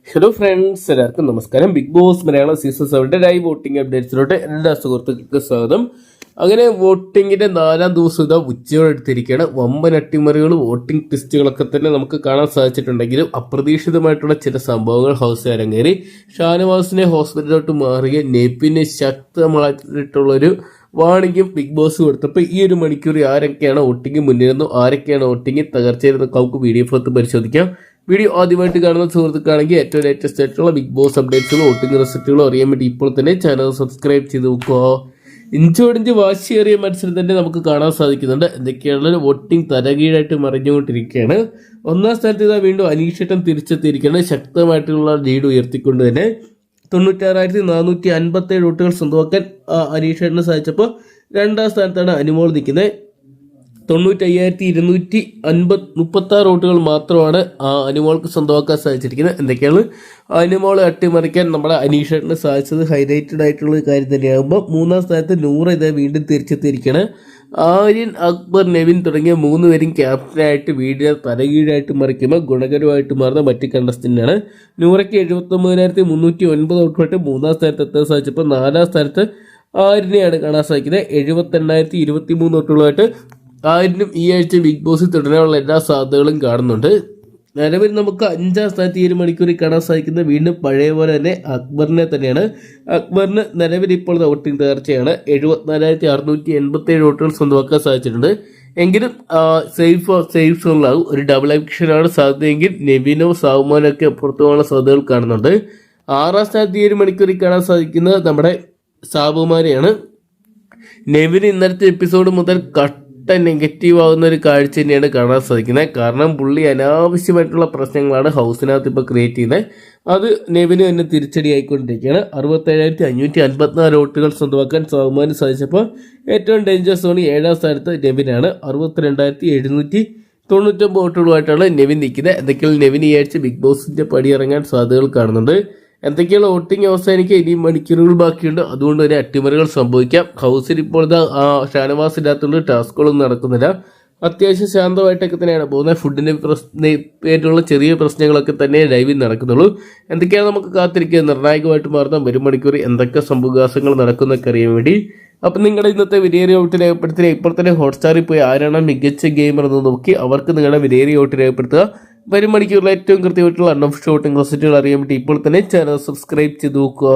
Hello friends, എല്ലാവർക്കും നമസ്കാരം. Big Boss Malayalam season 7 live voting അപ്ഡേറ്റ്സിലോട്ട് എല്ലാ സുഹൃത്തുക്കൾക്ക് സ്വാഗതം. അങ്ങനെ വോട്ടിങ്ങിന്റെ 4ാം ദിവസം ഇതാ ഉച്ചയോടെ എടുത്തിരിക്കുകയാണ്. വമ്പൻ അട്ടിമറികളും വോട്ടിംഗ് ടെസ്റ്റുകളൊക്കെ തന്നെ നമുക്ക് കാണാൻ സാധിച്ചിട്ടുണ്ടെങ്കിലും അപ്രതീക്ഷിതമായിട്ടുള്ള ചില സംഭവങ്ങൾ ഹൗസിൽ അരങ്ങേറി. ഷാനവാസിനെ ഹോസ്പിറ്റലിലോട്ട് മാറിയ നെപ്പിനെ ശക്തമായിട്ടുള്ളൊരു വാണിംഗും ബിഗ് ബോസ് കൊടുത്തപ്പോൾ ഈ ഒരു മണിക്കൂർ ആരൊക്കെയാണ് വോട്ടിംഗ് മുന്നിരുന്നു, ആരൊക്കെയാണ് വോട്ടിംഗ് തകർച്ചയായിരുന്നു, നമുക്ക് വീഡിയോ പരിശോധിക്കാം. വീഡിയോ ആദ്യമായിട്ട് കാണുന്ന സുഹൃത്തുക്കാണെങ്കിൽ ഏറ്റവും ലേറ്റസ്റ്റ് ആയിട്ടുള്ള ബിഗ് ബോസ് അപ്ഡേറ്റ്സുകളും വോട്ടിംഗ് റിസൾട്ടുകളും അറിയാൻ വേണ്ടി ഇപ്പോൾ തന്നെ ചാനൽ സബ്സ്ക്രൈബ് ചെയ്ത് നോക്കുക. ഇഞ്ചോടിഞ്ച് വാശിയേറിയ മത്സരം തന്നെ നമുക്ക് കാണാൻ സാധിക്കുന്നുണ്ട്. എന്തൊക്കെയാണ് വോട്ടിംഗ് തലകീഴായിട്ട് മറിഞ്ഞുകൊണ്ടിരിക്കുകയാണ്. 1ാം സ്ഥാനത്ത് ഇതാ വീണ്ടും അനീഷേട്ടൻ തിരിച്ചെത്തിയിരിക്കുകയാണ്. ശക്തമായിട്ടുള്ള ലീഡ് ഉയർത്തിക്കൊണ്ട് തന്നെ 96,457 വോട്ടുകൾ സ്വന്തമാക്കാൻ അനീഷേട്ടന് സാധിച്ചപ്പോൾ 2ാം സ്ഥാനത്താണ് അനുമോൾ നിൽക്കുന്നത്. 95,236 വോട്ടുകൾ മാത്രമാണ് അനുമോൾക്ക് സ്വന്തമാക്കാൻ സാധിച്ചിരിക്കുന്നത്. എന്തൊക്കെയാണ് അനുമോളെ അട്ടിമറിക്കാൻ നമ്മുടെ അനീഷേട്ടന് സാധിച്ചത് ഹൈലൈറ്റഡ് ആയിട്ടുള്ള ഒരു കാര്യം തന്നെയാകുമ്പോൾ 3ാം സ്ഥാനത്ത് നൂറ ഇതേ വീണ്ടും തിരിച്ചെത്തിയിരിക്കുകയാണ്. ആര്യൻ, അക്ബർ, നെവിൻ തുടങ്ങിയ 3 പേരും ക്യാപ്റ്റനായിട്ട് വീടിനെ തലകീഴായിട്ട് മറിക്കുമ്പോൾ ഗുണകരമായിട്ട് മാറുന്ന മറ്റ് കണ്ടസ്റ്റന്റാണ്. നൂറയ്ക്ക് 79,309 വോട്ടുമായിട്ട് 3ാം സ്ഥാനത്ത് എത്താൻ സാധിച്ചപ്പോൾ 4ാം സ്ഥാനത്ത് ആര്യനെയാണ് കാണാൻ സാധിക്കുന്നത്. 78,023 വോട്ടുകളുമായിട്ട് ആര്യനും ഈ ആഴ്ച ബിഗ് ബോസിൽ തുടരാനുള്ള എല്ലാ സാധ്യതകളും കാണുന്നുണ്ട്. നിലവിൽ നമുക്ക് 5ാം സ്ഥാനത്ത് ഈ ഒരു മണിക്കൂറിൽ കാണാൻ സാധിക്കുന്നത് വീണ്ടും പഴയ പോലെ തന്നെ അക്ബറിനെ തന്നെയാണ്. അക്ബറിന് നിലവിൽ ഇപ്പോൾ വോട്ടിംഗ് തകർച്ചയാണ്. 74,687 വോട്ടുകൾ സ്വന്തമാക്കാൻ സാധിച്ചിട്ടുണ്ട്. എങ്കിലും സേഫ് സോണിലാകും. ഒരു ഡബിൾ എലക്ഷനാണ് സാധ്യതയെങ്കിൽ നെവിനോ സാവുമാനോ ഒക്കെ പുറത്തു പോകാനുള്ള സാധ്യതകൾ കാണുന്നുണ്ട്. 6ാം സ്ഥാനത്ത് ഈ ഒരു മണിക്കൂറിൽ കാണാൻ സാധിക്കുന്നത് നമ്മുടെ സാബുമാരെയാണ്. നെവിന് ഇന്നലത്തെ എപ്പിസോഡ് മുതൽ നെഗറ്റീവ് ആവുന്ന ഒരു കാഴ്ച തന്നെയാണ് കാണാൻ സാധിക്കുന്നത്. കാരണം പുള്ളി അനാവശ്യമായിട്ടുള്ള പ്രശ്നങ്ങളാണ് ഹൗസിനകത്ത് ഇപ്പോൾ ക്രിയേറ്റ് ചെയ്യുന്നത്. അത് നെവിന് തന്നെ തിരിച്ചടിയായിക്കൊണ്ടിരിക്കുകയാണ്. 67,554 വോട്ടുകൾ സ്വന്തമാക്കാൻ സാവുമാന് സാധിച്ചപ്പോൾ ഏറ്റവും ഡേഞ്ചർ സോണി 7ാം സ്ഥാനത്ത് നെവിനാണ്. 62,799 വോട്ടുകളുമായിട്ടാണ് നെവിൻ നിൽക്കുന്നത്. എന്തൊക്കെയാണ് നെവിൻ ഈ ആഴ്ച ബിഗ് ബോസിന്റെ പടിയിറങ്ങാൻ സാധ്യതകൾ കാണുന്നുണ്ട്. എന്തൊക്കെയാണ് വോട്ടിംഗ് അവസാനിക്കുക ഇനി മണിക്കൂറുകൾ ബാക്കിയുണ്ട്. അതുകൊണ്ട് തന്നെ അട്ടിമറികൾ സംഭവിക്കാം. ഹൗസിൽ ഇപ്പോൾ ഷാനവാസ് ഇല്ലാത്തതുകൊണ്ട് ടാസ്കുകളൊന്നും നടക്കുന്നില്ല. അത്യാവശ്യം ശാന്തമായിട്ടൊക്കെ തന്നെയാണ് പോകുന്നത്. ഫുഡിന്റെ പേരിലുള്ള ചെറിയ പ്രശ്നങ്ങളൊക്കെ തന്നെ ലൈവിൽ നടക്കുന്നുള്ളൂ. എന്തൊക്കെയാണ് നമുക്ക് കാത്തിരിക്കുക. നിർണായകമായിട്ട് മാറുന്ന വരും മണിക്കൂർ എന്തൊക്കെ സംഭവവികാസങ്ങൾ നടക്കുന്നൊക്കെ അറിയാൻ വേണ്ടി. അപ്പം നിങ്ങളുടെ ഇന്നത്തെ വിലയേറിയ വോട്ട് രേഖപ്പെടുത്തുക. ഇപ്പോൾ തന്നെ ഹോട്ട്സ്റ്റാറിൽ പോയി ആരാണ് മികച്ച ഗെയിമർ എന്ന് നോക്കി അവർക്ക് നിങ്ങളുടെ വിലയേറിയ വോട്ട് രേഖപ്പെടുത്തുക. വരും മണിക്കൂറിൽ ഏറ്റവും കൃത്യമായിട്ടുള്ള അൺഒഫീഷ്യൽ വോട്ടിംഗ് റിസൾട്ടുകൾ അറിയാൻ വേണ്ടി ഇപ്പോൾ തന്നെ ചാനൽ സബ്സ്ക്രൈബ് ചെയ്ത് നോക്കുക.